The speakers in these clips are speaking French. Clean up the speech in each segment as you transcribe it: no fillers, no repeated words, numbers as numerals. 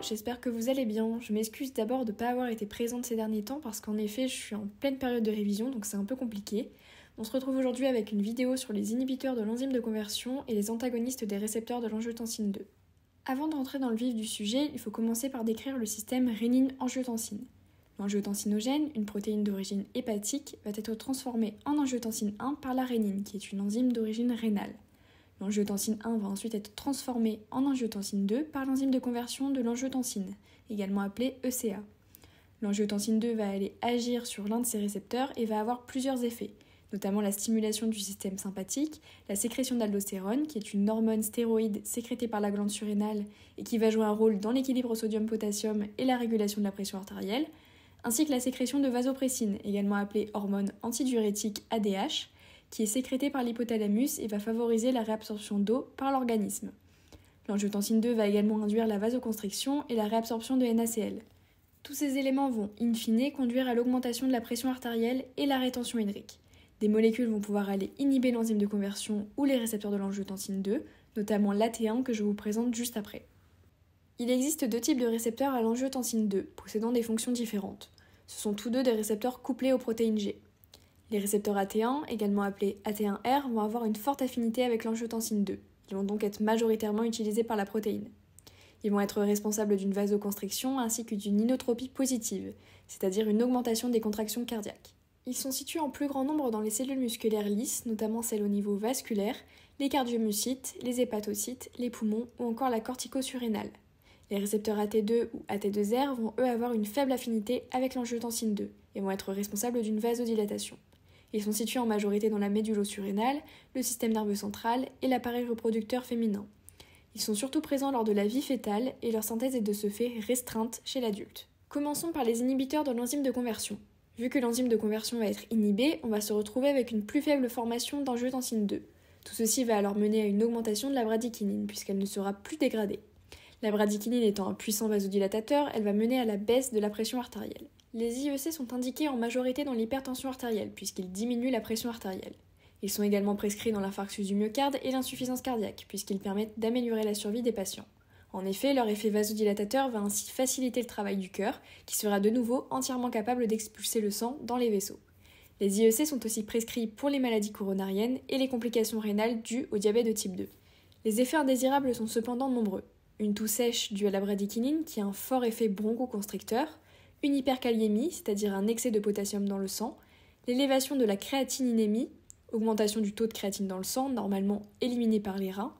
j'espère que vous allez bien. Je m'excuse d'abord de ne pas avoir été présente ces derniers temps parce qu'en effet je suis en pleine période de révision donc c'est un peu compliqué. On se retrouve aujourd'hui avec une vidéo sur les inhibiteurs de l'enzyme de conversion et les antagonistes des récepteurs de l'angiotensine 2. Avant de rentrer dans le vif du sujet, il faut commencer par décrire le système rénine-angiotensine. L'angiotensinogène, une protéine d'origine hépatique, va être transformée en angiotensine 1 par la rénine, qui est une enzyme d'origine rénale. L'angiotensine 1 va ensuite être transformée en angiotensine 2 par l'enzyme de conversion de l'angiotensine, également appelée ECA. L'angiotensine 2 va aller agir sur l'un de ces récepteurs et va avoir plusieurs effets, notamment la stimulation du système sympathique, la sécrétion d'aldostérone, qui est une hormone stéroïde sécrétée par la glande surrénale et qui va jouer un rôle dans l'équilibre sodium-potassium et la régulation de la pression artérielle, ainsi que la sécrétion de vasopressine, également appelée hormone antidiurétique ADH, qui est sécrétée par l'hypothalamus et va favoriser la réabsorption d'eau par l'organisme. L'angiotensine 2 va également induire la vasoconstriction et la réabsorption de NaCl. Tous ces éléments vont, in fine, conduire à l'augmentation de la pression artérielle et la rétention hydrique. Des molécules vont pouvoir aller inhiber l'enzyme de conversion ou les récepteurs de l'angiotensine 2, notamment l'AT1 que je vous présente juste après. Il existe deux types de récepteurs à l'angiotensine 2, possédant des fonctions différentes. Ce sont tous deux des récepteurs couplés aux protéines G. Les récepteurs AT1, également appelés AT1R, vont avoir une forte affinité avec l'angiotensine 2. Ils vont donc être majoritairement utilisés par la protéine. Ils vont être responsables d'une vasoconstriction ainsi que d'une inotropie positive, c'est-à-dire une augmentation des contractions cardiaques. Ils sont situés en plus grand nombre dans les cellules musculaires lisses, notamment celles au niveau vasculaire, les cardiomyocytes, les hépatocytes, les poumons ou encore la cortico-surrénale. Les récepteurs AT2 ou AT2R vont eux avoir une faible affinité avec l'angiotensine 2 et vont être responsables d'une vasodilatation. Ils sont situés en majorité dans la médulo-surrénale, le système nerveux central et l'appareil reproducteur féminin. Ils sont surtout présents lors de la vie fœtale et leur synthèse est de ce fait restreinte chez l'adulte. Commençons par les inhibiteurs de l'enzyme de conversion. Vu que l'enzyme de conversion va être inhibée, on va se retrouver avec une plus faible formation d'angiotensine 2. Tout ceci va alors mener à une augmentation de la bradykinine puisqu'elle ne sera plus dégradée. La bradykinine étant un puissant vasodilatateur, elle va mener à la baisse de la pression artérielle. Les IEC sont indiqués en majorité dans l'hypertension artérielle, puisqu'ils diminuent la pression artérielle. Ils sont également prescrits dans l'infarctus du myocarde et l'insuffisance cardiaque, puisqu'ils permettent d'améliorer la survie des patients. En effet, leur effet vasodilatateur va ainsi faciliter le travail du cœur, qui sera de nouveau entièrement capable d'expulser le sang dans les vaisseaux. Les IEC sont aussi prescrits pour les maladies coronariennes et les complications rénales dues au diabète de type 2. Les effets indésirables sont cependant nombreux. Une toux sèche due à la bradykinine qui a un fort effet bronchoconstricteur, une hyperkaliémie, c'est-à-dire un excès de potassium dans le sang, l'élévation de la créatininémie, augmentation du taux de créatine dans le sang, normalement éliminé par les reins,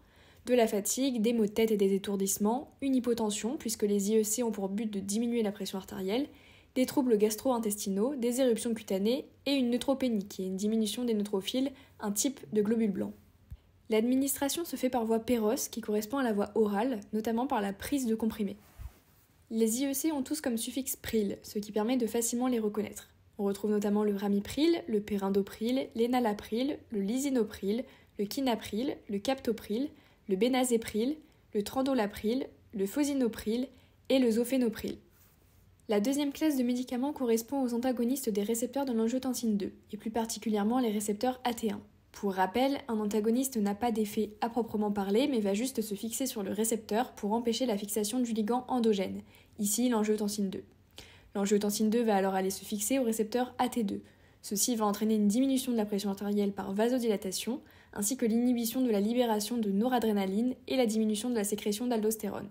de la fatigue, des maux de tête et des étourdissements, une hypotension, puisque les IEC ont pour but de diminuer la pression artérielle, des troubles gastro-intestinaux, des éruptions cutanées et une neutropénie, qui est une diminution des neutrophiles, un type de globule blanc. L'administration se fait par voie pérosse, qui correspond à la voie orale, notamment par la prise de comprimés. Les IEC ont tous comme suffixe pril, ce qui permet de facilement les reconnaître. On retrouve notamment le ramipril, le périndopril, l'énalapril, le lisinopril, le quinapril, le captopril, le bénazépril, le trandolapril, le fosinopril et le zofénopril. La deuxième classe de médicaments correspond aux antagonistes des récepteurs de l'angiotensine 2, et plus particulièrement les récepteurs AT1. Pour rappel, un antagoniste n'a pas d'effet à proprement parler, mais va juste se fixer sur le récepteur pour empêcher la fixation du ligand endogène, ici l'angiotensine 2. L'angiotensine 2 va alors aller se fixer au récepteur AT2. Ceci va entraîner une diminution de la pression artérielle par vasodilatation, ainsi que l'inhibition de la libération de noradrénaline et la diminution de la sécrétion d'aldostérone.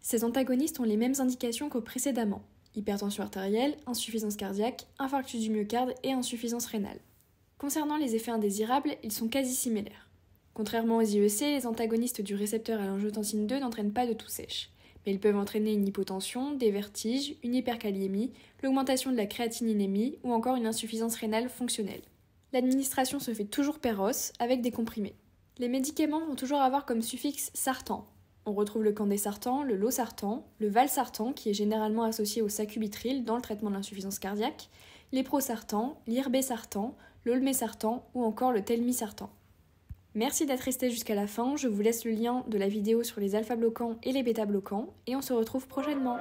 Ces antagonistes ont les mêmes indications que précédemment: hypertension artérielle, insuffisance cardiaque, infarctus du myocarde et insuffisance rénale. Concernant les effets indésirables, ils sont quasi similaires. Contrairement aux IEC, les antagonistes du récepteur à l'angiotensine 2 n'entraînent pas de toux sèche, mais ils peuvent entraîner une hypotension, des vertiges, une hyperkaliémie, l'augmentation de la créatininémie ou encore une insuffisance rénale fonctionnelle. L'administration se fait toujours pérosse avec des comprimés. Les médicaments vont toujours avoir comme suffixe sartan. On retrouve le candesartan, le losartan, le valsartan qui est généralement associé au sacubitril dans le traitement de l'insuffisance cardiaque, l'éprosartan, l'irbesartan, l'olmesartan ou encore le telmisartan. Merci d'être resté jusqu'à la fin, je vous laisse le lien de la vidéo sur les alpha-bloquants et les bêta-bloquants et on se retrouve prochainement.